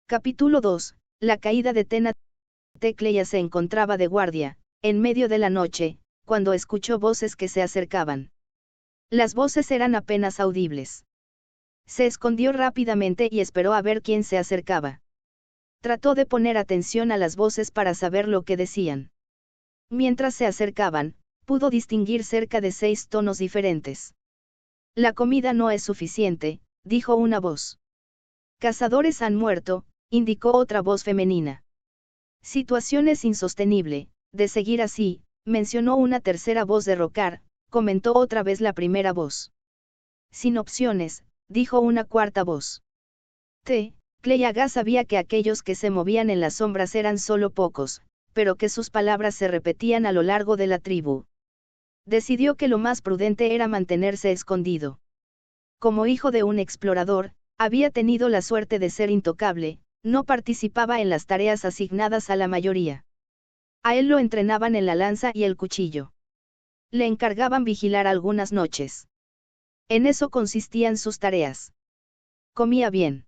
Capítulo 2. La caída de Tena. Tecleya se encontraba de guardia, en medio de la noche, cuando escuchó voces que se acercaban. Las voces eran apenas audibles. Se escondió rápidamente y esperó a ver quién se acercaba. Trató de poner atención a las voces para saber lo que decían. Mientras se acercaban, pudo distinguir cerca de 6 tonos diferentes. La comida no es suficiente, dijo una voz. Cazadores han muerto, indicó otra voz femenina. Situación es insostenible, de seguir así, mencionó una tercera voz de Rocar, comentó otra vez la primera voz. Sin opciones, dijo una cuarta voz. Tecleya sabía que aquellos que se movían en las sombras eran solo pocos, pero que sus palabras se repetían a lo largo de la tribu. Decidió que lo más prudente era mantenerse escondido. Como hijo de un explorador, había tenido la suerte de ser intocable, no participaba en las tareas asignadas a la mayoría. A él lo entrenaban en la lanza y el cuchillo. Le encargaban vigilar algunas noches. En eso consistían sus tareas. Comía bien.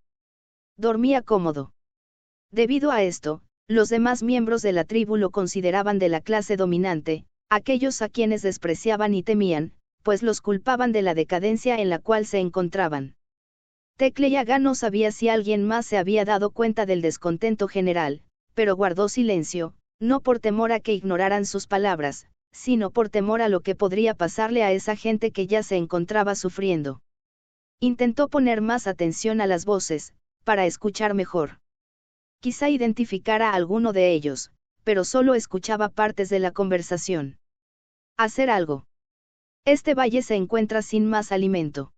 Dormía cómodo. Debido a esto, los demás miembros de la tribu lo consideraban de la clase dominante, aquellos a quienes despreciaban y temían, pues los culpaban de la decadencia en la cual se encontraban. Tecleya no sabía si alguien más se había dado cuenta del descontento general, pero guardó silencio, no por temor a que ignoraran sus palabras, sino por temor a lo que podría pasarle a esa gente que ya se encontraba sufriendo. Intentó poner más atención a las voces, para escuchar mejor. Quizá identificara a alguno de ellos, pero solo escuchaba partes de la conversación. Hacer algo. Este valle se encuentra sin más alimento.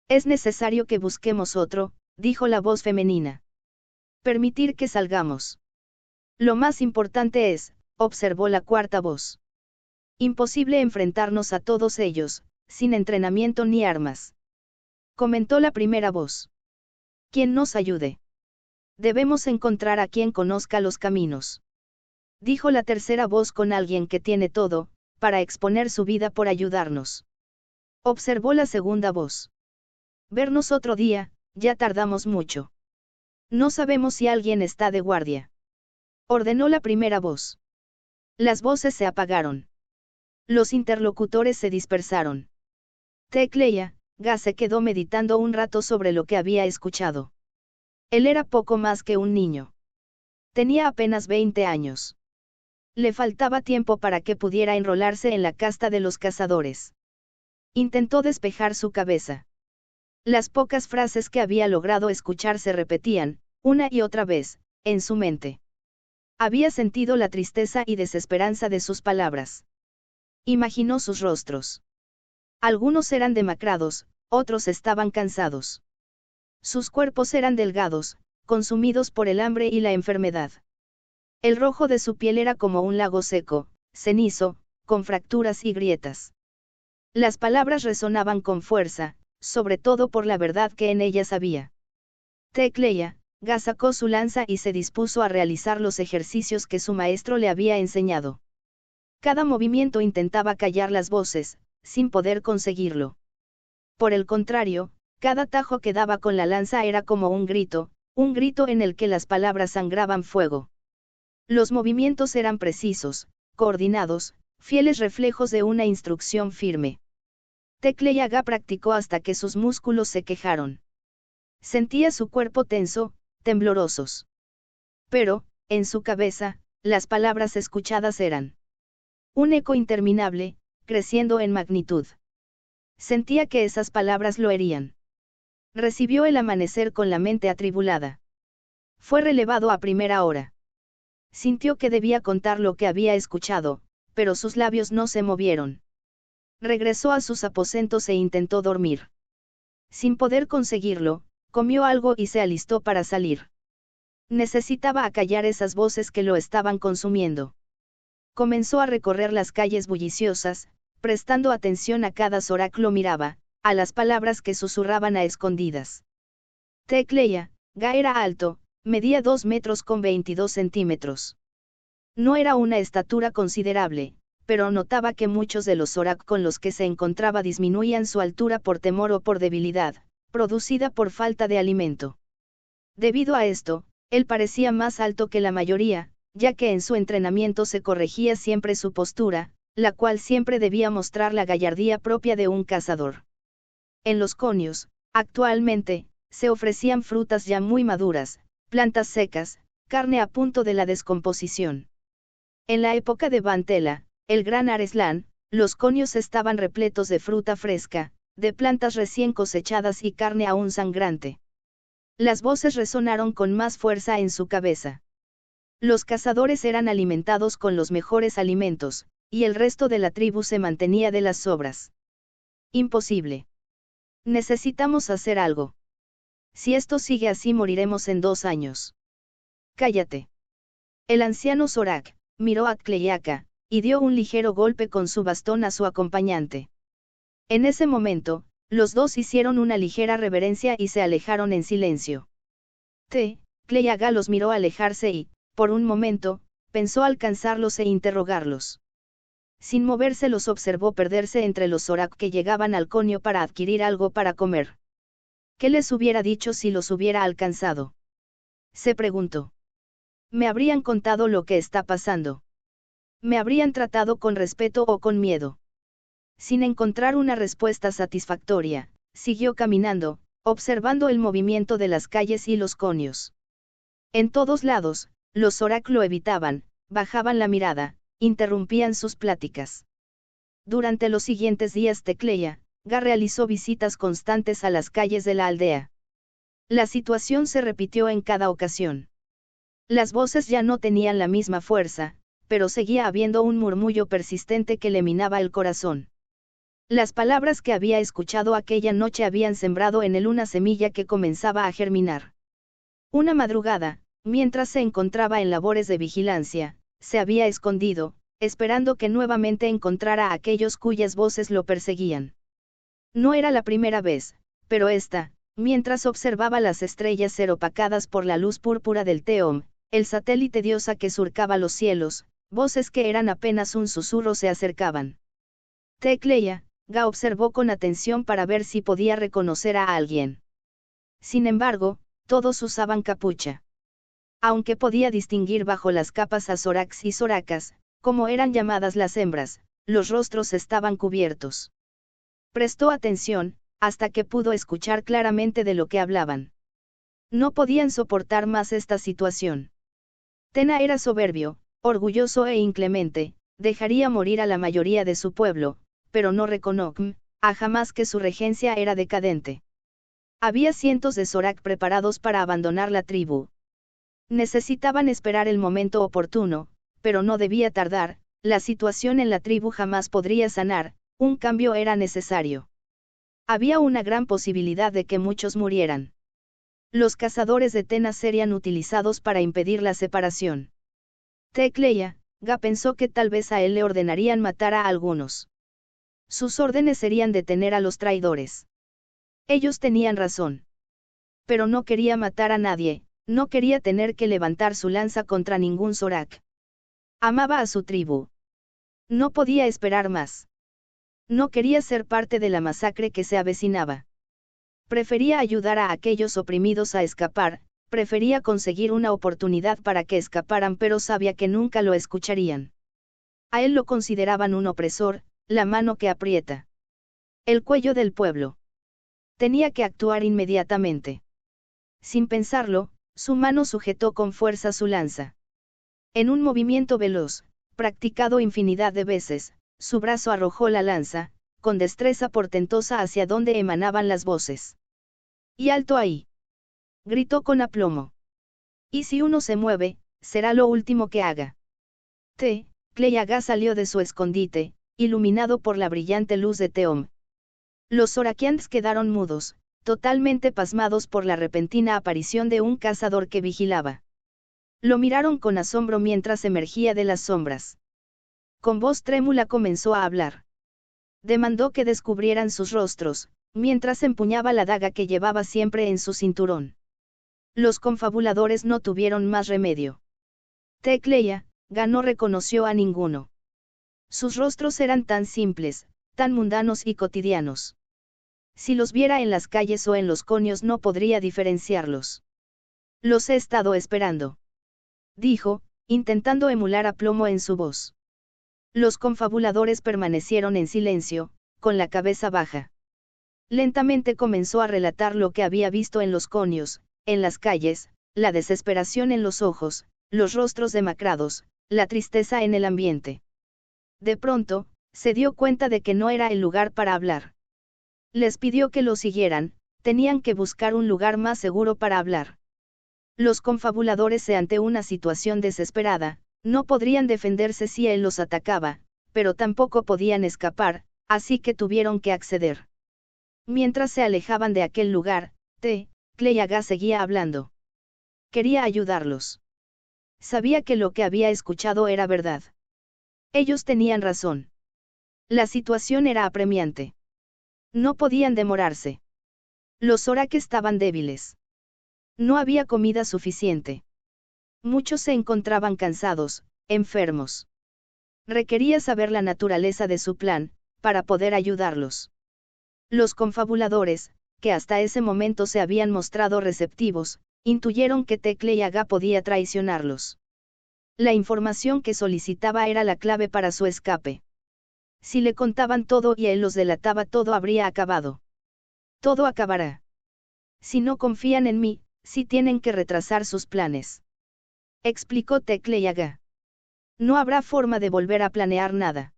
Es necesario que busquemos otro, dijo la voz femenina. Permitir que salgamos. Lo más importante es, observó la cuarta voz. Imposible enfrentarnos a todos ellos, sin entrenamiento ni armas. Comentó la primera voz. ¿Quién nos ayude? Debemos encontrar a quien conozca los caminos. Dijo la tercera voz con alguien que tiene todo, para exponer su vida por ayudarnos. Observó la segunda voz. Vernos otro día, ya tardamos mucho. No sabemos si alguien está de guardia. Ordenó la primera voz. Las voces se apagaron. Los interlocutores se dispersaron. Tecleya se quedó meditando un rato sobre lo que había escuchado. Él era poco más que un niño. Tenía apenas 20 años. Le faltaba tiempo para que pudiera enrolarse en la casta de los cazadores. Intentó despejar su cabeza. Las pocas frases que había logrado escuchar se repetían, una y otra vez, en su mente. Había sentido la tristeza y desesperanza de sus palabras. Imaginó sus rostros. Algunos eran demacrados, otros estaban cansados. Sus cuerpos eran delgados, consumidos por el hambre y la enfermedad. El rojo de su piel era como un lago seco, cenizo, con fracturas y grietas. Las palabras resonaban con fuerza, sobre todo por la verdad que en ellas había. Tecleya sacó su lanza y se dispuso a realizar los ejercicios que su maestro le había enseñado. Cada movimiento intentaba callar las voces, sin poder conseguirlo. Por el contrario, cada tajo que daba con la lanza era como un grito en el que las palabras sangraban fuego. Los movimientos eran precisos, coordinados, fieles reflejos de una instrucción firme. Tecleya practicó hasta que sus músculos se quejaron. Sentía su cuerpo tenso, temblorosos. Pero, en su cabeza, las palabras escuchadas eran un eco interminable, creciendo en magnitud. Sentía que esas palabras lo herían. Recibió el amanecer con la mente atribulada. Fue relevado a primera hora. Sintió que debía contar lo que había escuchado, pero sus labios no se movieron. Regresó a sus aposentos e intentó dormir. Sin poder conseguirlo, comió algo y se alistó para salir. Necesitaba acallar esas voces que lo estaban consumiendo. Comenzó a recorrer las calles bulliciosas, prestando atención a cada oráculo miraba, a las palabras que susurraban a escondidas. Tecleya era alto, medía 2 metros con 22 centímetros. No era una estatura considerable, pero notaba que muchos de los oráculos con los que se encontraba disminuían su altura por temor o por debilidad, producida por falta de alimento. Debido a esto, Él parecía más alto que la mayoría, ya que en su entrenamiento se corregía siempre su postura, la cual siempre debía mostrar la gallardía propia de un cazador. En los conios, actualmente, se ofrecían frutas ya muy maduras, plantas secas, carne a punto de la descomposición. En la época de Bantela, el gran Areslan, los conios estaban repletos de fruta fresca, de plantas recién cosechadas y carne aún sangrante. Las voces resonaron con más fuerza en su cabeza. Los cazadores eran alimentados con los mejores alimentos, y el resto de la tribu se mantenía de las sobras. Imposible. Necesitamos hacer algo. Si esto sigue así moriremos en 2 años. Cállate. El anciano Zorak miró a Tleyaka, y dio un ligero golpe con su bastón a su acompañante. En ese momento, los dos hicieron una ligera reverencia y se alejaron en silencio. Tleyaka los miró alejarse y, por un momento, pensó alcanzarlos e interrogarlos. Sin moverse los observó perderse entre los Zorak que llegaban al conio para adquirir algo para comer. ¿Qué les hubiera dicho si los hubiera alcanzado? Se preguntó. Me habrían contado lo que está pasando. Me habrían tratado con respeto o con miedo. Sin encontrar una respuesta satisfactoria, siguió caminando, observando el movimiento de las calles y los conios. En todos lados, los Zorak lo evitaban, bajaban la mirada, interrumpían sus pláticas. Durante los siguientes días Tleyaka realizó visitas constantes a las calles de la aldea. La situación se repitió en cada ocasión. Las voces ya no tenían la misma fuerza, pero seguía habiendo un murmullo persistente que le minaba el corazón. Las palabras que había escuchado aquella noche habían sembrado en él una semilla que comenzaba a germinar. Una madrugada, mientras se encontraba en labores de vigilancia, se había escondido, esperando que nuevamente encontrara a aquellos cuyas voces lo perseguían. No era la primera vez, pero esta, mientras observaba las estrellas ser opacadas por la luz púrpura del Teom, el satélite diosa que surcaba los cielos, voces que eran apenas un susurro se acercaban. Tleyaka observó con atención para ver si podía reconocer a alguien. Sin embargo, todos usaban capucha. Aunque podía distinguir bajo las capas a Zoraks y Zorakas, como eran llamadas las hembras, los rostros estaban cubiertos. Prestó atención, hasta que pudo escuchar claramente de lo que hablaban. No podían soportar más esta situación. Tena era soberbio, orgulloso e inclemente, dejaría morir a la mayoría de su pueblo, pero no reconoció jamás que su regencia era decadente. Había cientos de Zorak preparados para abandonar la tribu. Necesitaban esperar el momento oportuno, pero no debía tardar, la situación en la tribu jamás podría sanar, un cambio era necesario. Había una gran posibilidad de que muchos murieran. Los cazadores de Tena serían utilizados para impedir la separación. Tleyaka pensó que tal vez a él le ordenarían matar a algunos. Sus órdenes serían detener a los traidores. Ellos tenían razón. Pero no quería matar a nadie, no quería tener que levantar su lanza contra ningún Zorak. Amaba a su tribu. No podía esperar más. No quería ser parte de la masacre que se avecinaba. Prefería ayudar a aquellos oprimidos a escapar, prefería conseguir una oportunidad para que escaparan, pero sabía que nunca lo escucharían. A él lo consideraban un opresor, la mano que aprieta. El cuello del pueblo. Tenía que actuar inmediatamente. Sin pensarlo, su mano sujetó con fuerza su lanza. En un movimiento veloz, practicado infinidad de veces, su brazo arrojó la lanza, con destreza portentosa hacia donde emanaban las voces. ¡Y alto ahí! Gritó con aplomo. Y si uno se mueve, será lo último que haga. Tleyaka salió de su escondite, iluminado por la brillante luz de Teom. Los Zorakians quedaron mudos, totalmente pasmados por la repentina aparición de un cazador que vigilaba. Lo miraron con asombro mientras emergía de las sombras. Con voz trémula comenzó a hablar. Demandó que descubrieran sus rostros, mientras empuñaba la daga que llevaba siempre en su cinturón. Los confabuladores no tuvieron más remedio. Tleyaka no reconoció a ninguno. Sus rostros eran tan simples, tan mundanos y cotidianos. Si los viera en las calles o en los conios no podría diferenciarlos. Los he estado esperando, dijo, intentando emular aplomo en su voz. Los confabuladores permanecieron en silencio, con la cabeza baja. Lentamente comenzó a relatar lo que había visto en los conios, en las calles, la desesperación en los ojos, los rostros demacrados, la tristeza en el ambiente. De pronto, se dio cuenta de que no era el lugar para hablar. Les pidió que lo siguieran, tenían que buscar un lugar más seguro para hablar. Los confabuladores ante una situación desesperada, no podrían defenderse si él los atacaba, pero tampoco podían escapar, así que tuvieron que acceder. Mientras se alejaban de aquel lugar, Cleyaga seguía hablando. Quería ayudarlos. Sabía que lo que había escuchado era verdad. Ellos tenían razón. La situación era apremiante. No podían demorarse. Los Zorak estaban débiles. No había comida suficiente. Muchos se encontraban cansados, enfermos. Requería saber la naturaleza de su plan, para poder ayudarlos. Los confabuladores, que hasta ese momento se habían mostrado receptivos, intuyeron que Cleyaga podía traicionarlos. La información que solicitaba era la clave para su escape. Si le contaban todo y él los delataba, todo habría acabado. Todo acabará. Si no confían en mí, si tienen que retrasar sus planes. Explicó Cleyaga. No habrá forma de volver a planear nada.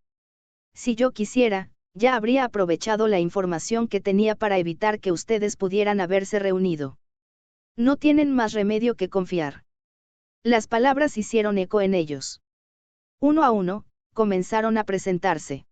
Si yo quisiera, ya habría aprovechado la información que tenía para evitar que ustedes pudieran haberse reunido. No tienen más remedio que confiar. Las palabras hicieron eco en ellos. Uno a uno, comenzaron a presentarse.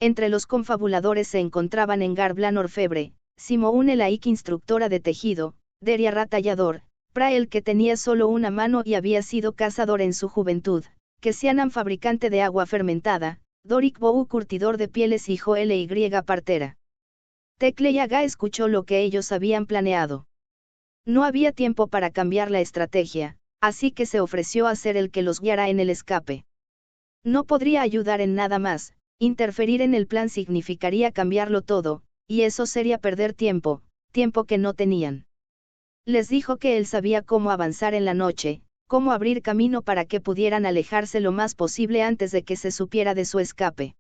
Entre los confabuladores se encontraban Engar Blan orfebre, Simoune Laik instructora de tejido, Deria Ratallador, Prael que tenía solo una mano y había sido cazador en su juventud, Kesianan fabricante de agua fermentada, Dorik Bou curtidor de pieles y Joel y partera. Cleyaga escuchó lo que ellos habían planeado. No había tiempo para cambiar la estrategia, así que se ofreció a ser el que los guiara en el escape. No podría ayudar en nada más, interferir en el plan significaría cambiarlo todo, y eso sería perder tiempo, tiempo que no tenían. Les dijo que él sabía cómo avanzar en la noche, cómo abrir camino para que pudieran alejarse lo más posible antes de que se supiera de su escape.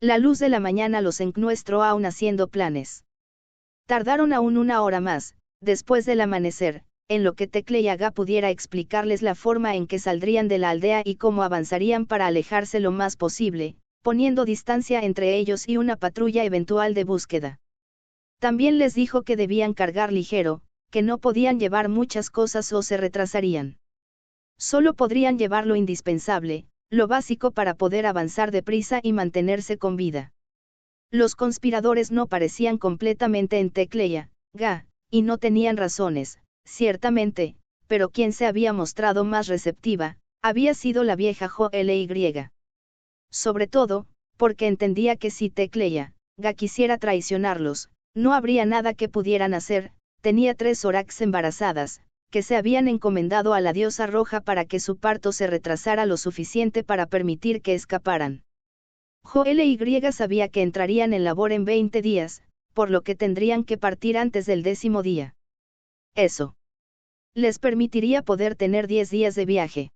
La luz de la mañana los encuentró aún haciendo planes. Tardaron aún una hora más, después del amanecer, en lo que Cleyaga pudiera explicarles la forma en que saldrían de la aldea y cómo avanzarían para alejarse lo más posible, poniendo distancia entre ellos y una patrulla eventual de búsqueda. También les dijo que debían cargar ligero, que no podían llevar muchas cosas o se retrasarían. Solo podrían llevar lo indispensable, lo básico para poder avanzar deprisa y mantenerse con vida. Los conspiradores no parecían completamente en Cleyaga, y no tenían razones, ciertamente, pero quien se había mostrado más receptiva, había sido la vieja Joely. Sobre todo, porque entendía que si Cleyaga quisiera traicionarlos, no habría nada que pudieran hacer, tenía 3 Zoraks embarazadas, que se habían encomendado a la diosa roja para que su parto se retrasara lo suficiente para permitir que escaparan. Joely sabía que entrarían en labor en 20 días, por lo que tendrían que partir antes del 10º día. Eso les permitiría poder tener 10 días de viaje.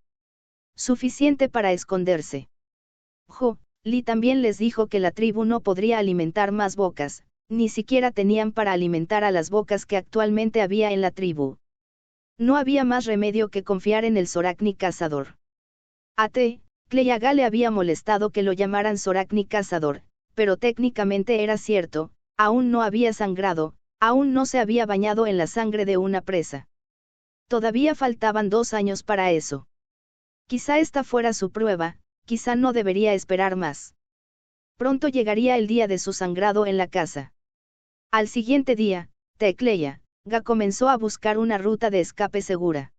Suficiente para esconderse. Li también les dijo que la tribu no podría alimentar más bocas, ni siquiera tenían para alimentar a las bocas que actualmente había en la tribu. No había más remedio que confiar en el Zorakni cazador. A Cleyaga le había molestado que lo llamaran Zorakni cazador, pero técnicamente era cierto, aún no había sangrado, aún no se había bañado en la sangre de una presa. Todavía faltaban 2 años para eso. Quizá esta fuera su prueba, quizá no debería esperar más. Pronto llegaría el día de su sangrado en la casa. Al siguiente día, Cleyaga comenzó a buscar una ruta de escape segura.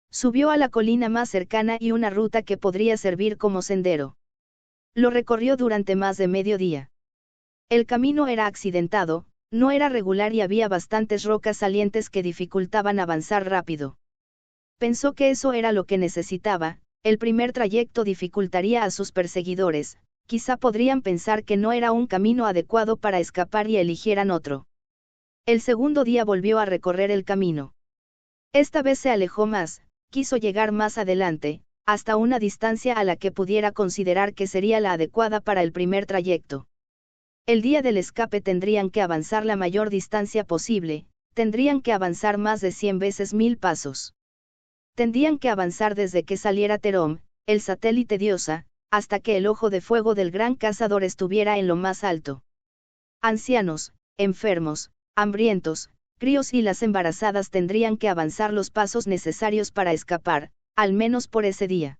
Subió a la colina más cercana y una ruta que podría servir como sendero. Lo recorrió durante más de medio día. El camino era accidentado, no era regular y había bastantes rocas salientes que dificultaban avanzar rápido. Pensó que eso era lo que necesitaba, el primer trayecto dificultaría a sus perseguidores, quizá podrían pensar que no era un camino adecuado para escapar y eligieran otro. El segundo día volvió a recorrer el camino. Esta vez se alejó más, quiso llegar más adelante, hasta una distancia a la que pudiera considerar que sería la adecuada para el primer trayecto. El día del escape tendrían que avanzar la mayor distancia posible, tendrían que avanzar más de 100 veces 1000 pasos. Tendrían que avanzar desde que saliera Terom, el satélite diosa, hasta que el ojo de fuego del gran cazador estuviera en lo más alto. Ancianos, enfermos, hambrientos, críos y las embarazadas tendrían que avanzar los pasos necesarios para escapar, al menos por ese día.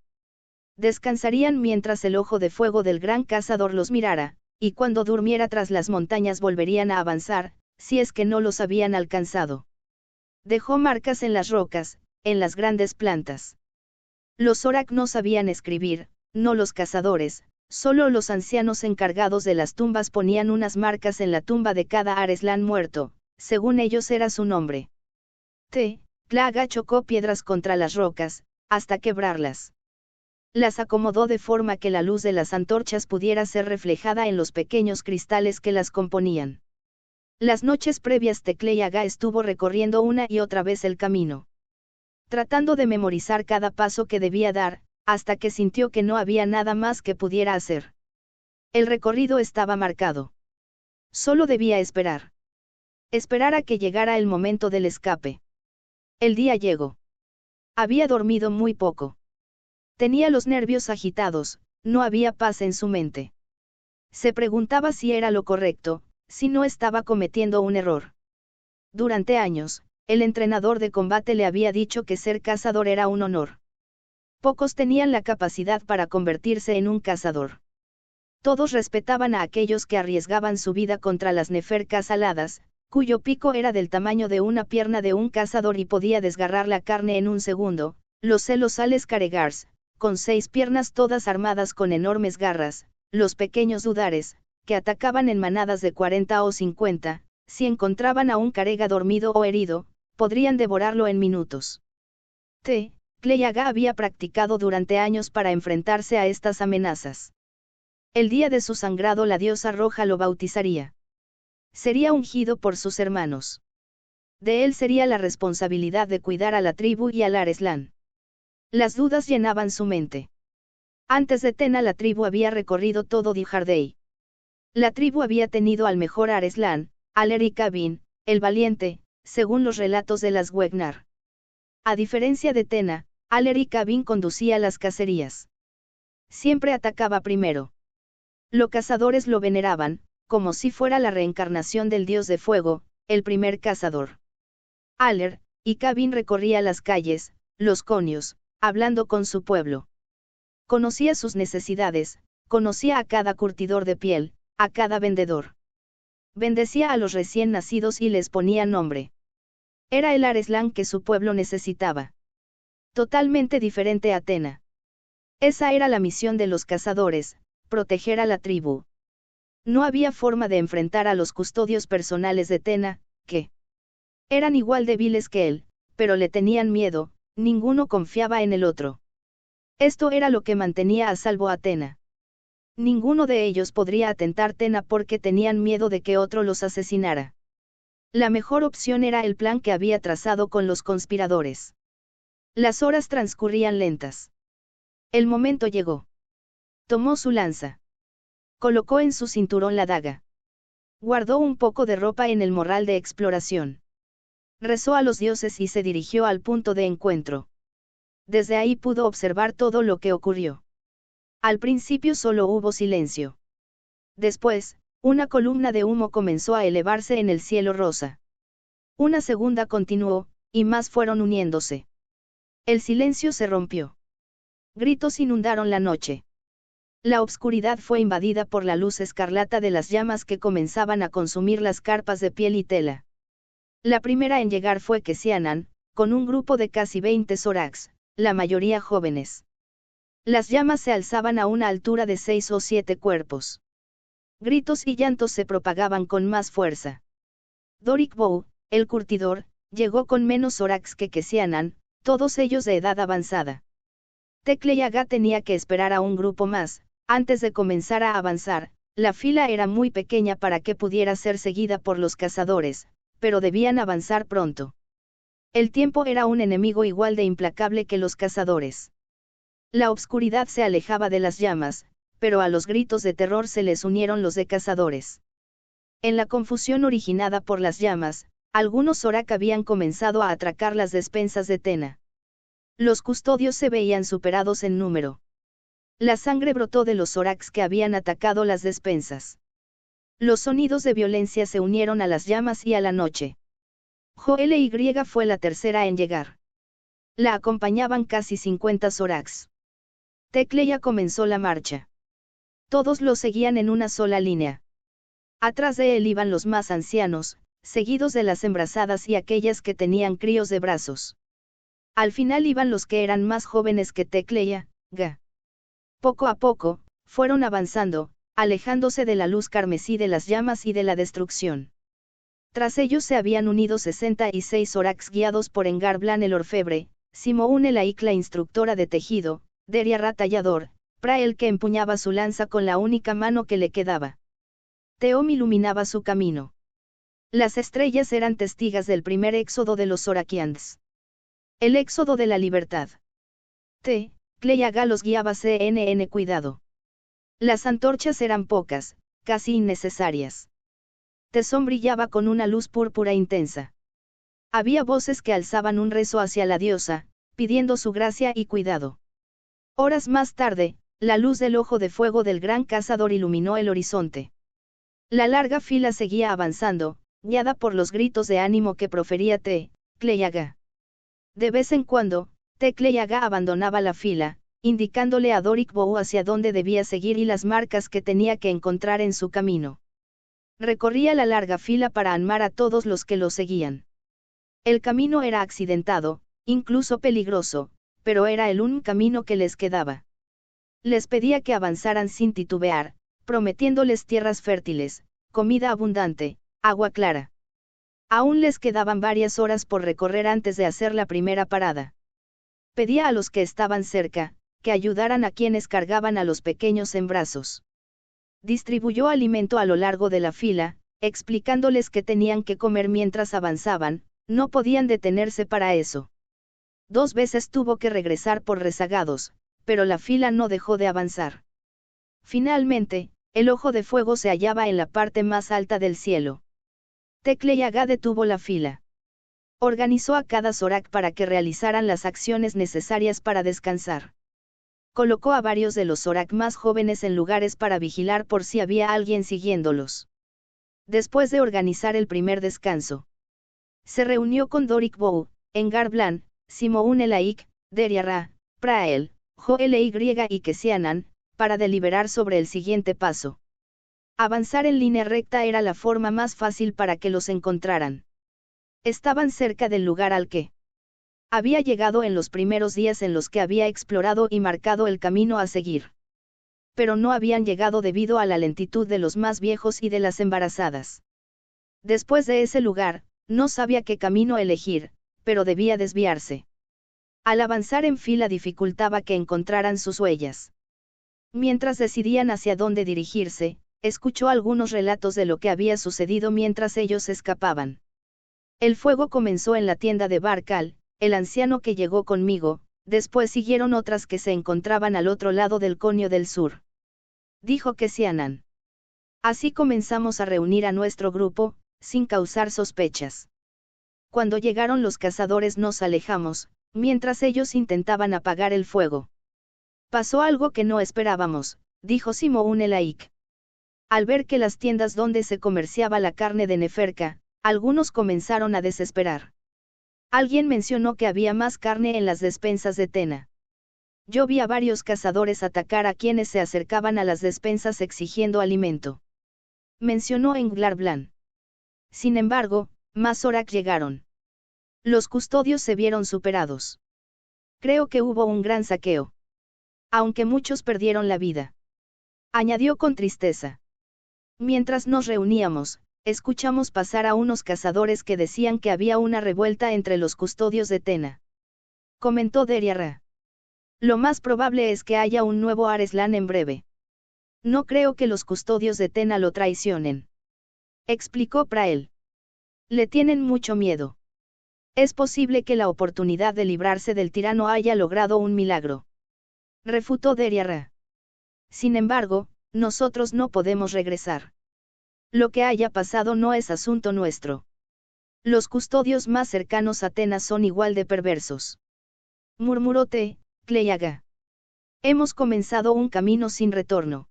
Descansarían mientras el ojo de fuego del gran cazador los mirara, y cuando durmiera tras las montañas volverían a avanzar, si es que no los habían alcanzado. Dejó marcas en las rocas, en las grandes plantas. Los Orak no sabían escribir, no los cazadores, solo los ancianos encargados de las tumbas ponían unas marcas en la tumba de cada Areslan muerto, según ellos era su nombre. Tlaga chocó piedras contra las rocas, hasta quebrarlas. Las acomodó de forma que la luz de las antorchas pudiera ser reflejada en los pequeños cristales que las componían. Las noches previas Tecleyaga estuvo recorriendo una y otra vez el camino, tratando de memorizar cada paso que debía dar, hasta que sintió que no había nada más que pudiera hacer. El recorrido estaba marcado. Solo debía esperar. Esperar a que llegara el momento del escape. El día llegó. Había dormido muy poco. Tenía los nervios agitados, no había paz en su mente. Se preguntaba si era lo correcto, si no estaba cometiendo un error. Durante años, el entrenador de combate le había dicho que ser cazador era un honor. Pocos tenían la capacidad para convertirse en un cazador. Todos respetaban a aquellos que arriesgaban su vida contra las nefercas aladas, cuyo pico era del tamaño de una pierna de un cazador y podía desgarrar la carne en un segundo, los celosales caregars, con 6 piernas todas armadas con enormes garras, los pequeños dudares, que atacaban en manadas de 40 o 50, si encontraban a un carega dormido o herido, podrían devorarlo en minutos. Tleyaga había practicado durante años para enfrentarse a estas amenazas. El día de su sangrado la diosa roja lo bautizaría. Sería ungido por sus hermanos. De él sería la responsabilidad de cuidar a la tribu y al Areslan. Las dudas llenaban su mente. Antes de Tena la tribu había recorrido todo Dihardei. La tribu había tenido al mejor Areslan, Aleri Kabin, el valiente, según los relatos de las Wegnar. A diferencia de Tena, Aleri Kabin conducía las cacerías. Siempre atacaba primero. Los cazadores lo veneraban, como si fuera la reencarnación del dios de fuego, el primer cazador. Aler y Kabin recorría las calles, los conios, hablando con su pueblo. Conocía sus necesidades, conocía a cada curtidor de piel, a cada vendedor. Bendecía a los recién nacidos y les ponía nombre. Era el Areslan que su pueblo necesitaba. Totalmente diferente a Tena. Esa era la misión de los cazadores, proteger a la tribu. No había forma de enfrentar a los custodios personales de Tena, que eran igual débiles que él, pero le tenían miedo, ninguno confiaba en el otro. Esto era lo que mantenía a salvo a Tena. Ninguno de ellos podría atentar Tena porque tenían miedo de que otro los asesinara. La mejor opción era el plan que había trazado con los conspiradores. Las horas transcurrían lentas. El momento llegó. Tomó su lanza. Colocó en su cinturón la daga. Guardó un poco de ropa en el morral de exploración. Rezó a los dioses y se dirigió al punto de encuentro. Desde ahí pudo observar todo lo que ocurrió. Al principio solo hubo silencio. Después, una columna de humo comenzó a elevarse en el cielo rosa. Una segunda continuó, y más fueron uniéndose. El silencio se rompió. Gritos inundaron la noche. La obscuridad fue invadida por la luz escarlata de las llamas que comenzaban a consumir las carpas de piel y tela. La primera en llegar fue Kesianan, con un grupo de casi 20 Zoraks, la mayoría jóvenes. Las llamas se alzaban a una altura de 6 o 7 cuerpos. Gritos y llantos se propagaban con más fuerza. Doric Bow, el curtidor, llegó con menos Zoraks que Kesianan, todos ellos de edad avanzada. Tecleyaga tenía que esperar a un grupo más, antes de comenzar a avanzar. La fila era muy pequeña para que pudiera ser seguida por los cazadores, pero debían avanzar pronto. El tiempo era un enemigo igual de implacable que los cazadores. La obscuridad se alejaba de las llamas, pero a los gritos de terror se les unieron los de cazadores. En la confusión originada por las llamas, algunos Zorak habían comenzado a atracar las despensas de Tena. Los custodios se veían superados en número. La sangre brotó de los Zoraks que habían atacado las despensas. Los sonidos de violencia se unieron a las llamas y a la noche. Joely fue la tercera en llegar. La acompañaban casi 50 Zoraks. Tecleya comenzó la marcha. Todos lo seguían en una sola línea. Atrás de él iban los más ancianos, seguidos de las embarazadas y aquellas que tenían críos de brazos. Al final iban los que eran más jóvenes que Tecleya, Ga. Poco a poco, fueron avanzando, alejándose de la luz carmesí de las llamas y de la destrucción. Tras ellos se habían unido 66 Zoraks guiados por Engarblan el orfebre, Simoún Elaik la instructora de tejido, Deriarra tallador, Prael que empuñaba su lanza con la única mano que le quedaba. Teom iluminaba su camino. Las estrellas eran testigos del primer éxodo de los Zorakians. El éxodo de la libertad. Tecleya los guiaba CNN cuidado. Las antorchas eran pocas, casi innecesarias. Tesón brillaba con una luz púrpura intensa. Había voces que alzaban un rezo hacia la diosa, pidiendo su gracia y cuidado. Horas más tarde, la luz del ojo de fuego del gran cazador iluminó el horizonte. La larga fila seguía avanzando, guiada por los gritos de ánimo que profería Tecleya. De vez en cuando, Tecleya abandonaba la fila, indicándole a Doric Bou hacia dónde debía seguir y las marcas que tenía que encontrar en su camino. Recorría la larga fila para animar a todos los que lo seguían. El camino era accidentado, incluso peligroso, pero era el único camino que les quedaba. Les pedía que avanzaran sin titubear, prometiéndoles tierras fértiles, comida abundante, agua clara. Aún les quedaban varias horas por recorrer antes de hacer la primera parada. Pedía a los que estaban cerca, que ayudaran a quienes cargaban a los pequeños en brazos. Distribuyó alimento a lo largo de la fila, explicándoles que tenían que comer mientras avanzaban, no podían detenerse para eso. 2 veces tuvo que regresar por rezagados, pero la fila no dejó de avanzar. Finalmente, el ojo de fuego se hallaba en la parte más alta del cielo. Tecleya detuvo la fila. Organizó a cada Zorak para que realizaran las acciones necesarias para descansar. Colocó a varios de los Zorak más jóvenes en lugares para vigilar por si había alguien siguiéndolos. Después de organizar el primer descanso, se reunió con Doric Bou, Engarblan, Simoún Elaik, Deriarra, Prael, Joely y Kesianan, para deliberar sobre el siguiente paso. Avanzar en línea recta era la forma más fácil para que los encontraran. Estaban cerca del lugar al que había llegado en los primeros días en los que había explorado y marcado el camino a seguir. Pero no habían llegado debido a la lentitud de los más viejos y de las embarazadas. Después de ese lugar, no sabía qué camino elegir, pero debía desviarse. Al avanzar en fila dificultaba que encontraran sus huellas. Mientras decidían hacia dónde dirigirse, escuchó algunos relatos de lo que había sucedido mientras ellos escapaban. El fuego comenzó en la tienda de Barkal, el anciano que llegó conmigo, después siguieron otras que se encontraban al otro lado del Conio del Sur. Dijo Kesianan. Así comenzamos a reunir a nuestro grupo, sin causar sospechas. Cuando llegaron los cazadores nos alejamos, mientras ellos intentaban apagar el fuego. Pasó algo que no esperábamos, dijo Simoún Elaik. Al ver que las tiendas donde se comerciaba la carne de Neferka, algunos comenzaron a desesperar. Alguien mencionó que había más carne en las despensas de Tena. Yo vi a varios cazadores atacar a quienes se acercaban a las despensas exigiendo alimento. Mencionó Engarblan. Sin embargo, más Zorak llegaron. Los custodios se vieron superados. Creo que hubo un gran saqueo. Aunque muchos perdieron la vida. Añadió con tristeza. Mientras nos reuníamos, escuchamos pasar a unos cazadores que decían que había una revuelta entre los custodios de Tena. Comentó Deriarra. Lo más probable es que haya un nuevo Areslan en breve. No creo que los custodios de Tena lo traicionen. Explicó Prael. Le tienen mucho miedo. Es posible que la oportunidad de librarse del tirano haya logrado un milagro. Refutó Deriarra. Sin embargo, nosotros no podemos regresar. Lo que haya pasado no es asunto nuestro. Los custodios más cercanos a Atenas son igual de perversos. Murmuró Cleiaga. Hemos comenzado un camino sin retorno.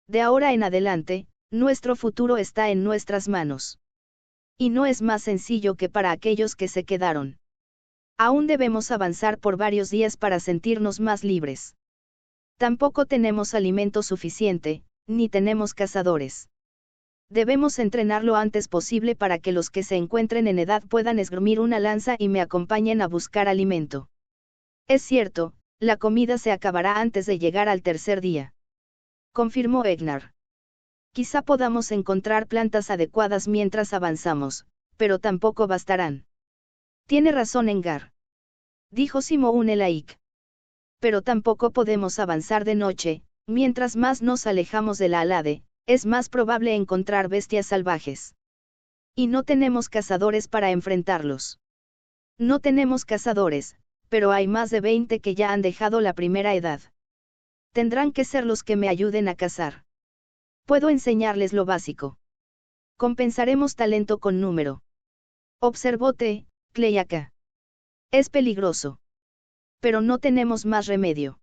De ahora en adelante, nuestro futuro está en nuestras manos. Y no es más sencillo que para aquellos que se quedaron. Aún debemos avanzar por varios días para sentirnos más libres. Tampoco tenemos alimento suficiente, ni tenemos cazadores. Debemos entrenar lo antes posible para que los que se encuentren en edad puedan esgrimir una lanza y me acompañen a buscar alimento. Es cierto, la comida se acabará antes de llegar al tercer día. Confirmó Egnar. Quizá podamos encontrar plantas adecuadas mientras avanzamos, pero tampoco bastarán. Tiene razón Engar. Dijo Simón el Laik. Pero tampoco podemos avanzar de noche, mientras más nos alejamos de la Alade, es más probable encontrar bestias salvajes. Y no tenemos cazadores para enfrentarlos. No tenemos cazadores, pero hay más de 20 que ya han dejado la primera edad. Tendrán que ser los que me ayuden a cazar. Puedo enseñarles lo básico. Compensaremos talento con número. Observó Cleiaga. Es peligroso. Pero no tenemos más remedio.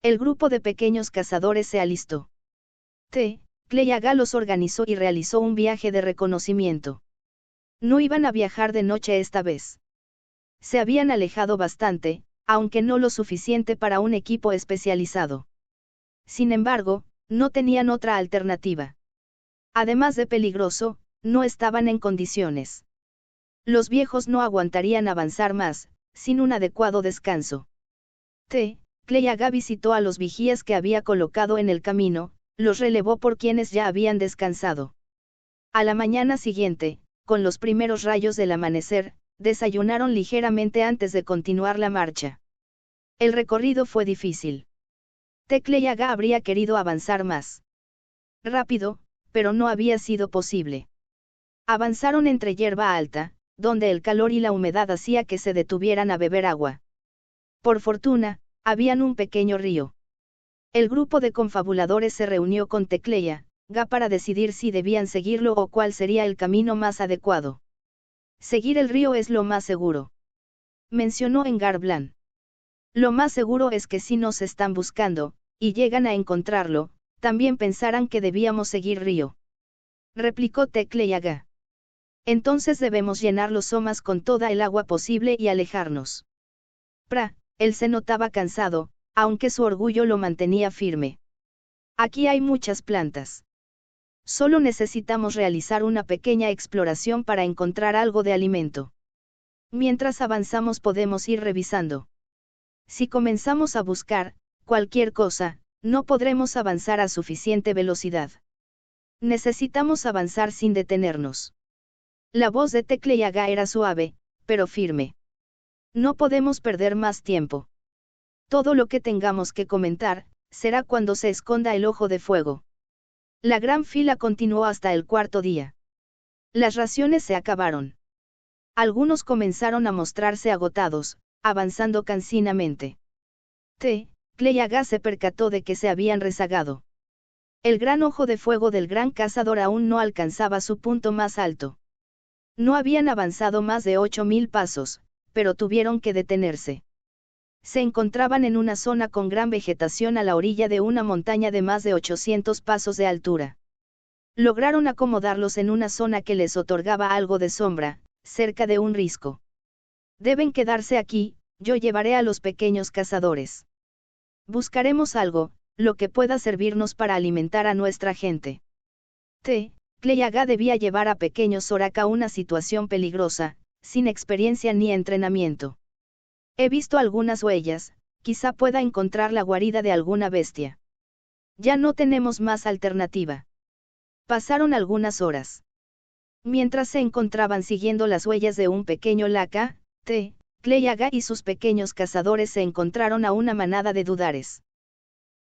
El grupo de pequeños cazadores se alistó. Cleiaga los organizó y realizó un viaje de reconocimiento. No iban a viajar de noche esta vez. Se habían alejado bastante, aunque no lo suficiente para un equipo especializado. Sin embargo, no tenían otra alternativa. Además de peligroso, no estaban en condiciones. Los viejos no aguantarían avanzar más, sin un adecuado descanso. Cleiaga visitó a los vigías que había colocado en el camino, los relevó por quienes ya habían descansado. A la mañana siguiente, con los primeros rayos del amanecer, desayunaron ligeramente antes de continuar la marcha. El recorrido fue difícil. Cleiaga habría querido avanzar más rápido, pero no había sido posible. Avanzaron entre hierba alta, donde el calor y la humedad hacía que se detuvieran a beber agua. Por fortuna, habían un pequeño río. El grupo de confabuladores se reunió con Cleiaga para decidir si debían seguirlo o cuál sería el camino más adecuado. Seguir el río es lo más seguro. Mencionó Engar Blan. Lo más seguro es que si nos están buscando, y llegan a encontrarlo, también pensarán que debíamos seguir río. Replicó Cleiaga. Entonces debemos llenar los somas con toda el agua posible y alejarnos. Él se notaba cansado, aunque su orgullo lo mantenía firme. Aquí hay muchas plantas. Solo necesitamos realizar una pequeña exploración para encontrar algo de alimento. Mientras avanzamos podemos ir revisando. Si comenzamos a buscar cualquier cosa, no podremos avanzar a suficiente velocidad. Necesitamos avanzar sin detenernos. La voz de Cleiaga era suave, pero firme. No podemos perder más tiempo. Todo lo que tengamos que comentar, será cuando se esconda el ojo de fuego. La gran fila continuó hasta el cuarto día. Las raciones se acabaron. Algunos comenzaron a mostrarse agotados, avanzando cansinamente. Cleiaga se percató de que se habían rezagado. El gran ojo de fuego del gran cazador aún no alcanzaba su punto más alto. No habían avanzado más de 8.000 pasos, pero tuvieron que detenerse. Se encontraban en una zona con gran vegetación a la orilla de una montaña de más de 800 pasos de altura. Lograron acomodarlos en una zona que les otorgaba algo de sombra, cerca de un risco. Deben quedarse aquí, yo llevaré a los pequeños cazadores. Buscaremos algo, lo que pueda servirnos para alimentar a nuestra gente. Cleiaga debía llevar a pequeños Soraka a una situación peligrosa, sin experiencia ni entrenamiento. He visto algunas huellas, quizá pueda encontrar la guarida de alguna bestia. Ya no tenemos más alternativa. Pasaron algunas horas. Mientras se encontraban siguiendo las huellas de un pequeño laca, Cleiaga y sus pequeños cazadores se encontraron a una manada de dudares.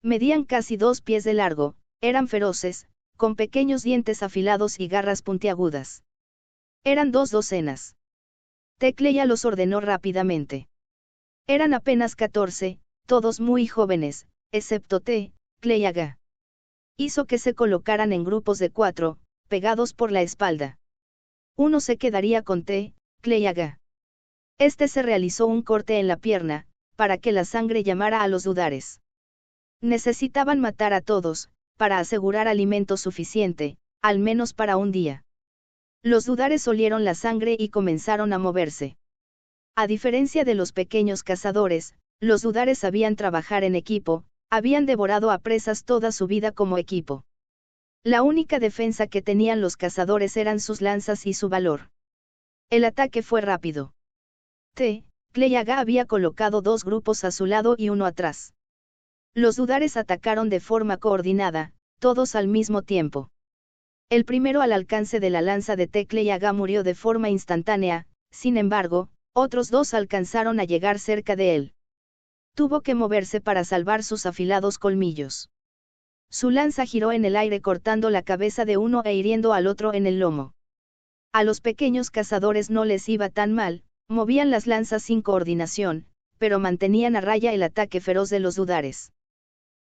Medían casi 2 pies de largo, eran feroces, con pequeños dientes afilados y garras puntiagudas. Eran 2 docenas. Tecleya los ordenó rápidamente. Eran apenas 14, todos muy jóvenes, excepto Tecleya. Hizo que se colocaran en grupos de 4, pegados por la espalda. Uno se quedaría con Tecleya. Este se realizó un corte en la pierna, para que la sangre llamara a los dudares. Necesitaban matar a todos, para asegurar alimento suficiente, al menos para un día. Los dudares olieron la sangre y comenzaron a moverse. A diferencia de los pequeños cazadores, los dudares sabían trabajar en equipo, habían devorado a presas toda su vida como equipo. La única defensa que tenían los cazadores eran sus lanzas y su valor. El ataque fue rápido. Tecleya había colocado 2 grupos a su lado y uno atrás. Los dudares atacaron de forma coordinada, todos al mismo tiempo. El primero al alcance de la lanza de Tecleya murió de forma instantánea, sin embargo, otros 2 alcanzaron a llegar cerca de él. Tuvo que moverse para salvar sus afilados colmillos. Su lanza giró en el aire cortando la cabeza de uno e hiriendo al otro en el lomo. A los pequeños cazadores no les iba tan mal, movían las lanzas sin coordinación, pero mantenían a raya el ataque feroz de los dudares.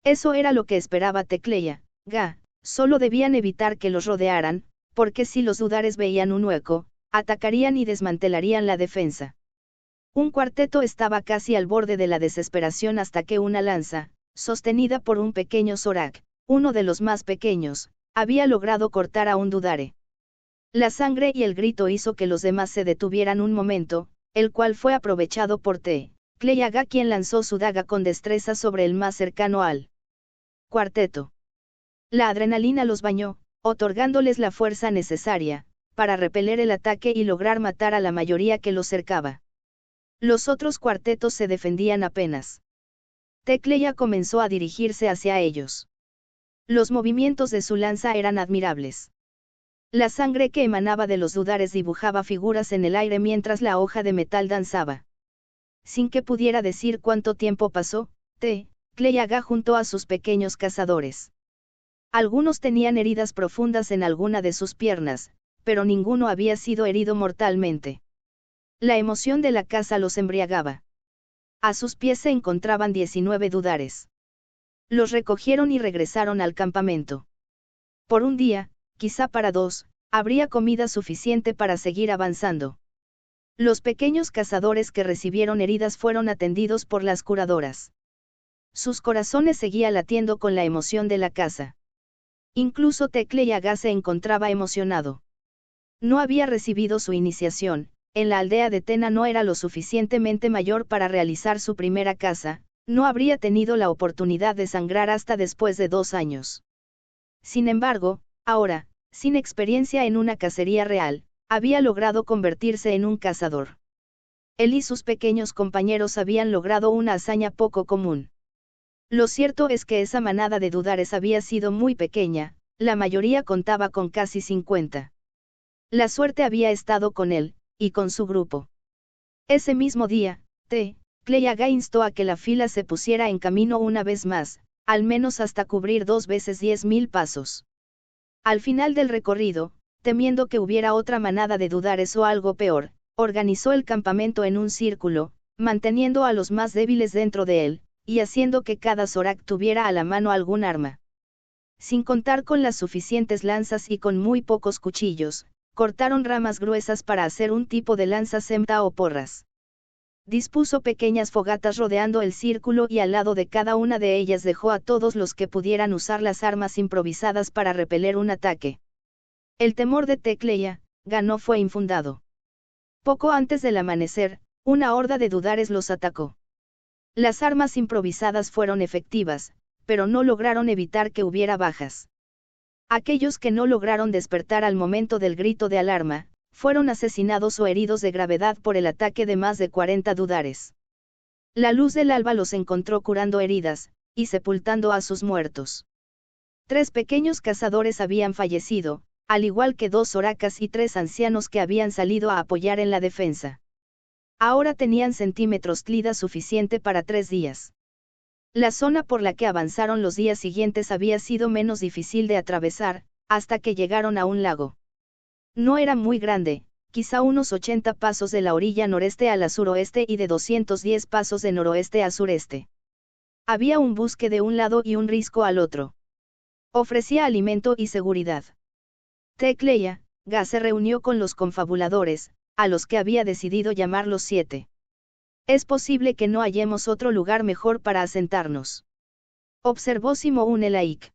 Eso era lo que esperaba Tecleya, solo debían evitar que los rodearan, porque si los dudares veían un hueco, atacarían y desmantelarían la defensa. Un cuarteto estaba casi al borde de la desesperación hasta que una lanza, sostenida por un pequeño Zorak, uno de los más pequeños, había logrado cortar a un dudare. La sangre y el grito hizo que los demás se detuvieran un momento, el cual fue aprovechado por Tecleya, quien lanzó su daga con destreza sobre el más cercano al cuarteto. La adrenalina los bañó, otorgándoles la fuerza necesaria, para repeler el ataque y lograr matar a la mayoría que los cercaba. Los otros cuartetos se defendían apenas. Tecleya comenzó a dirigirse hacia ellos. Los movimientos de su lanza eran admirables. La sangre que emanaba de los dudares dibujaba figuras en el aire mientras la hoja de metal danzaba. Sin que pudiera decir cuánto tiempo pasó, Tecleya juntó a sus pequeños cazadores. Algunos tenían heridas profundas en alguna de sus piernas, pero ninguno había sido herido mortalmente. La emoción de la caza los embriagaba. A sus pies se encontraban 19 dudares. Los recogieron y regresaron al campamento. Por un día, quizá para 2, habría comida suficiente para seguir avanzando. Los pequeños cazadores que recibieron heridas fueron atendidos por las curadoras. Sus corazones seguían latiendo con la emoción de la caza. Incluso Tecleya se encontraba emocionado. No había recibido su iniciación, en la aldea de Tena no era lo suficientemente mayor para realizar su primera caza, no habría tenido la oportunidad de sangrar hasta después de 2 años. Sin embargo, ahora, sin experiencia en una cacería real, había logrado convertirse en un cazador. Él y sus pequeños compañeros habían logrado una hazaña poco común. Lo cierto es que esa manada de dudares había sido muy pequeña, la mayoría contaba con casi 50. La suerte había estado con él, y con su grupo. Ese mismo día, Tecleya instó a que la fila se pusiera en camino una vez más, al menos hasta cubrir 2 veces 10.000 pasos. Al final del recorrido, temiendo que hubiera otra manada de dudares o algo peor, organizó el campamento en un círculo, manteniendo a los más débiles dentro de él, y haciendo que cada Zorak tuviera a la mano algún arma. Sin contar con las suficientes lanzas y con muy pocos cuchillos, cortaron ramas gruesas para hacer un tipo de lanza semta o porras. Dispuso pequeñas fogatas rodeando el círculo y al lado de cada una de ellas dejó a todos los que pudieran usar las armas improvisadas para repeler un ataque. El temor de Tecleya no fue infundado. Poco antes del amanecer, una horda de dudares los atacó. Las armas improvisadas fueron efectivas, pero no lograron evitar que hubiera bajas. Aquellos que no lograron despertar al momento del grito de alarma, fueron asesinados o heridos de gravedad por el ataque de más de 40 dudares. La luz del alba los encontró curando heridas, y sepultando a sus muertos. 3 pequeños cazadores habían fallecido, al igual que 2 Zorakas y 3 ancianos que habían salido a apoyar en la defensa. Ahora tenían centímetros Tlida suficiente para 3 días. La zona por la que avanzaron los días siguientes había sido menos difícil de atravesar, hasta que llegaron a un lago. No era muy grande, quizá unos 80 pasos de la orilla noreste a la suroeste y de 210 pasos de noroeste a sureste. Había un bosque de un lado y un risco al otro. Ofrecía alimento y seguridad. Tecleya Ga se reunió con los confabuladores, a los que había decidido llamar los 7. Es posible que no hallemos otro lugar mejor para asentarnos. Observó Simón el Laik.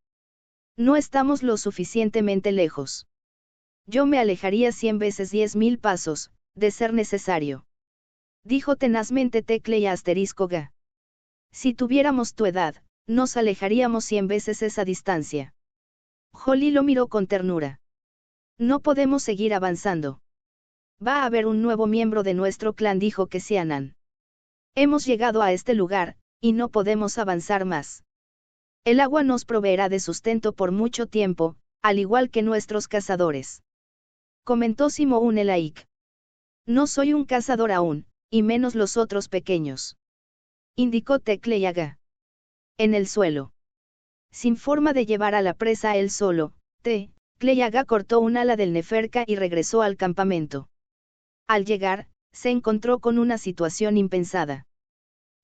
No estamos lo suficientemente lejos. Yo me alejaría 100 veces 10.000 pasos, de ser necesario. Dijo tenazmente Tecleya Ga. Si tuviéramos tu edad, nos alejaríamos 100 veces esa distancia. Holly lo miró con ternura. No podemos seguir avanzando. Va a haber un nuevo miembro de nuestro clan, dijo Kesianan. Hemos llegado a este lugar, y no podemos avanzar más. El agua nos proveerá de sustento por mucho tiempo, al igual que nuestros cazadores. Comentó Simón el Laik. No soy un cazador aún, y menos los otros pequeños. Indicó Tecleya Ga. En el suelo. Sin forma de llevar a la presa él solo, Tecleya Ga cortó un ala del Neferka y regresó al campamento. Al llegar, se encontró con una situación impensada.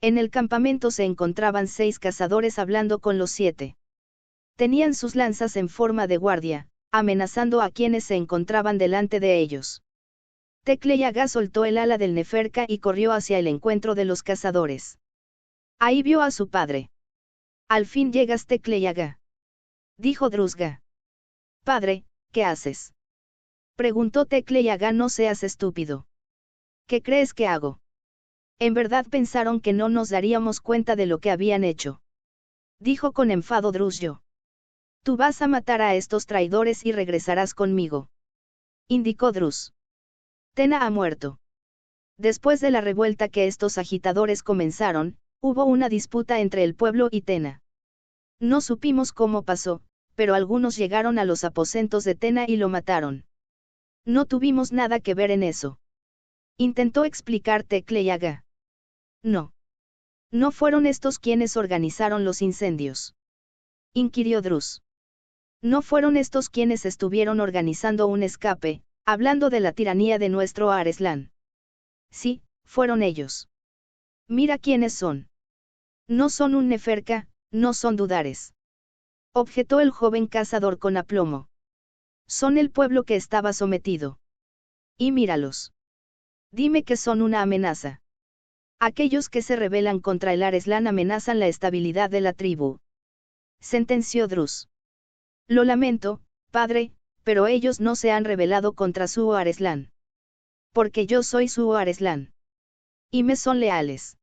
En el campamento se encontraban 6 cazadores hablando con los 7. Tenían sus lanzas en forma de guardia, amenazando a quienes se encontraban delante de ellos. Tecleya Ga soltó el ala del Neferka y corrió hacia el encuentro de los cazadores. Ahí vio a su padre. Al fin llegas, Tecleya Ga. Dijo Drusga. Padre, ¿qué haces? Preguntó Tecleya Ga. No seas estúpido. ¿Qué crees que hago? En verdad pensaron que no nos daríamos cuenta de lo que habían hecho. Dijo con enfado Drusyo. Tú vas a matar a estos traidores y regresarás conmigo. Indicó Drus. Tena ha muerto. Después de la revuelta que estos agitadores comenzaron, hubo una disputa entre el pueblo y Tena. No supimos cómo pasó, pero algunos llegaron a los aposentos de Tena y lo mataron. No tuvimos nada que ver en eso. Intentó explicar Tecleya Ga. No. No fueron estos quienes organizaron los incendios. Inquirió Drus. No fueron estos quienes estuvieron organizando un escape, hablando de la tiranía de nuestro Areslan. Sí, fueron ellos. Mira quiénes son. No son un Neferka, no son dudares. Objetó el joven cazador con aplomo. Son el pueblo que estaba sometido. Y míralos. Dime que son una amenaza. Aquellos que se rebelan contra el Areslan amenazan la estabilidad de la tribu. Sentenció Drus. Lo lamento, padre, pero ellos no se han rebelado contra su Areslan. Porque yo soy su Areslan. Y me son leales.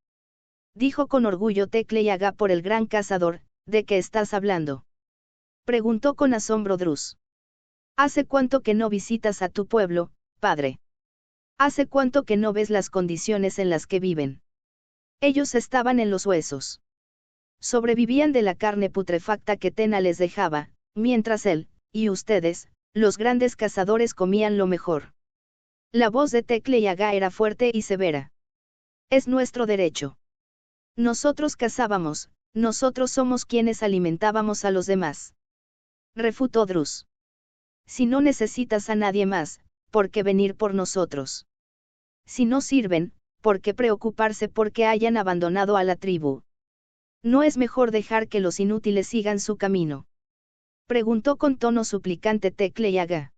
Dijo con orgullo Tecleya Ga. Por el gran cazador, ¿de qué estás hablando? Preguntó con asombro Drus. ¿Hace cuánto que no visitas a tu pueblo, padre? ¿Hace cuánto que no ves las condiciones en las que viven? Ellos estaban en los huesos. Sobrevivían de la carne putrefacta que Tena les dejaba, mientras él, y ustedes, los grandes cazadores, comían lo mejor. La voz de Tecleya Ga era fuerte y severa. Es nuestro derecho. Nosotros cazábamos, nosotros somos quienes alimentábamos a los demás. Refutó Drus. Si no necesitas a nadie más, ¿por qué venir por nosotros? Si no sirven, ¿por qué preocuparse porque hayan abandonado a la tribu? ¿No es mejor dejar que los inútiles sigan su camino? Preguntó con tono suplicante Tecleya Ga.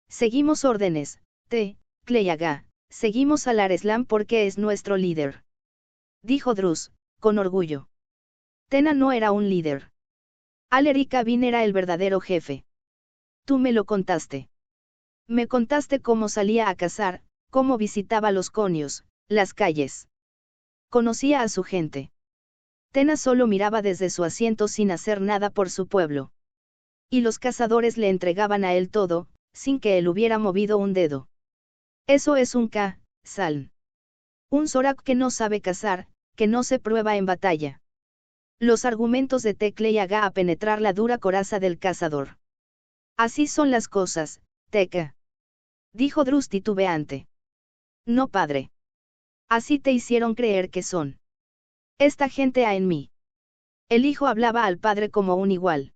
Seguimos órdenes, Tecleya Ga, seguimos al Areslan porque es nuestro líder. Dijo Drus, con orgullo. Tena no era un líder. Alerik Abin era el verdadero jefe. Tú me lo contaste. Me contaste cómo salía a cazar, cómo visitaba los conios, las calles. Conocía a su gente. Tena solo miraba desde su asiento sin hacer nada por su pueblo. Y los cazadores le entregaban a él todo, sin que él hubiera movido un dedo. Eso es un Saln. Un Zorak que no sabe cazar, que no se prueba en batalla. Los argumentos de Tecleya Ga a penetrar la dura coraza del cazador. Así son las cosas, Teka. Dijo Drus titubeante. No, padre. Así te hicieron creer que son. Esta gente ha en mí. El hijo hablaba al padre como un igual.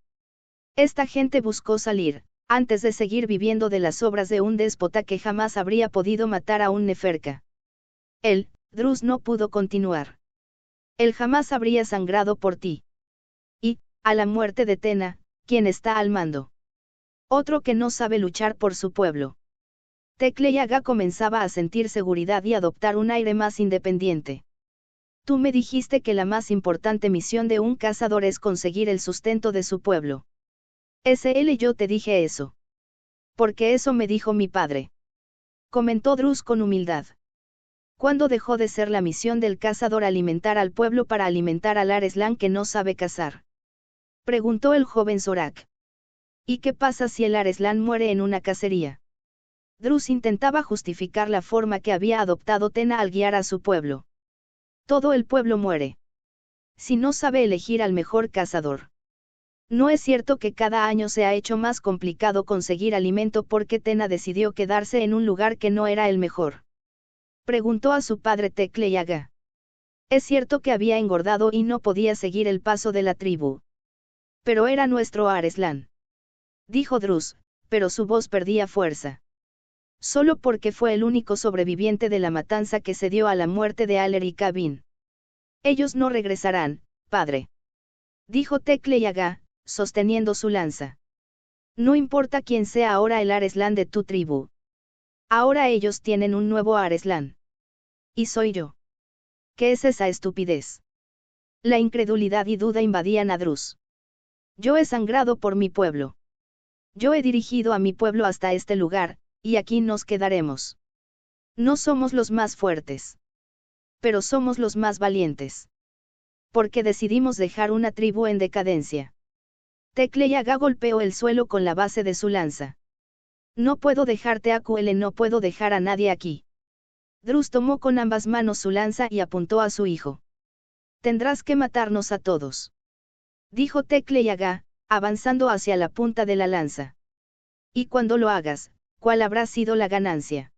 Esta gente buscó salir, antes de seguir viviendo de las obras de un déspota que jamás habría podido matar a un Neferka. Él, Drus, no pudo continuar. Él jamás habría sangrado por ti. Y, a la muerte de Tena, ¿quién está al mando? Otro que no sabe luchar por su pueblo. Tekle Yaga comenzaba a sentir seguridad y adoptar un aire más independiente. Tú me dijiste que la más importante misión de un cazador es conseguir el sustento de su pueblo. Yo te dije eso. Porque eso me dijo mi padre. Comentó Drus con humildad. ¿Cuándo dejó de ser la misión del cazador alimentar al pueblo para alimentar al Areslan que no sabe cazar? Preguntó el joven Zorak. ¿Y qué pasa si el Areslan muere en una cacería? Drus intentaba justificar la forma que había adoptado Tena al guiar a su pueblo. Todo el pueblo muere. Si no sabe elegir al mejor cazador. ¿No es cierto que cada año se ha hecho más complicado conseguir alimento porque Tena decidió quedarse en un lugar que no era el mejor? Preguntó a su padre Tekle Yaga. Es cierto que había engordado y no podía seguir el paso de la tribu. Pero era nuestro Areslan. Dijo Drus, pero su voz perdía fuerza. Solo porque fue el único sobreviviente de la matanza que se dio a la muerte de Aler y Kabin. Ellos no regresarán, padre. Dijo Tekle Yaga, sosteniendo su lanza. No importa quién sea ahora el Areslan de tu tribu. Ahora ellos tienen un nuevo Areslan. Y soy yo. ¿Qué es esa estupidez? La incredulidad y duda invadían a Drus. Yo he sangrado por mi pueblo. Yo he dirigido a mi pueblo hasta este lugar, y aquí nos quedaremos. No somos los más fuertes. Pero somos los más valientes. Porque decidimos dejar una tribu en decadencia. Tekle Yaga golpeó el suelo con la base de su lanza. No puedo dejarte a Kuele, no puedo dejar a nadie aquí. Drus tomó con ambas manos su lanza y apuntó a su hijo. Tendrás que matarnos a todos. Dijo Tekle Yaga, avanzando hacia la punta de la lanza. Y cuando lo hagas, ¿cuál habrá sido la ganancia?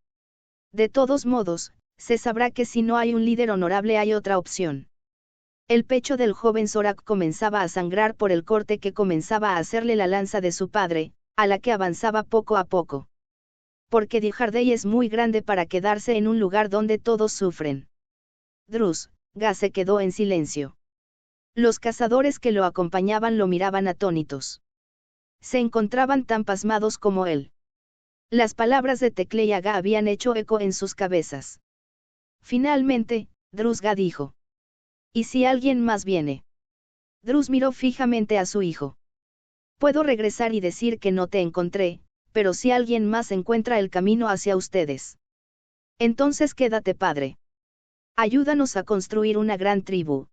De todos modos, se sabrá que si no hay un líder honorable hay otra opción. El pecho del joven Zorak comenzaba a sangrar por el corte que comenzaba a hacerle la lanza de su padre, a la que avanzaba poco a poco. Porque Dihardey es muy grande para quedarse en un lugar donde todos sufren. Drus, Ga se quedó en silencio. Los cazadores que lo acompañaban lo miraban atónitos. Se encontraban tan pasmados como él. Las palabras de Tekle Yaga habían hecho eco en sus cabezas. Finalmente, Drus Ga dijo. ¿Y si alguien más viene? Drus miró fijamente a su hijo. Puedo regresar y decir que no te encontré, pero si alguien más encuentra el camino hacia ustedes. Entonces quédate, padre. Ayúdanos a construir una gran tribu.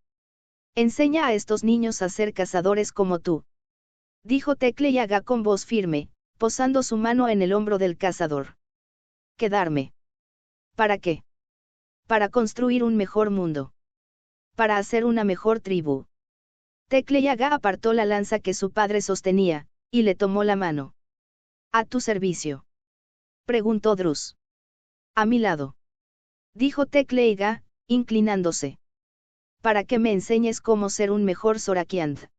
Enseña a estos niños a ser cazadores como tú. Dijo Tekle Yaga con voz firme, posando su mano en el hombro del cazador. ¿Quedarme? ¿Para qué? Para construir un mejor mundo. Para hacer una mejor tribu. Tekle Yaga apartó la lanza que su padre sostenía, y le tomó la mano. ¿A tu servicio? Preguntó Drus. A mi lado. Dijo Tekle Yaga, inclinándose. Para que me enseñes cómo ser un mejor Zorakiand.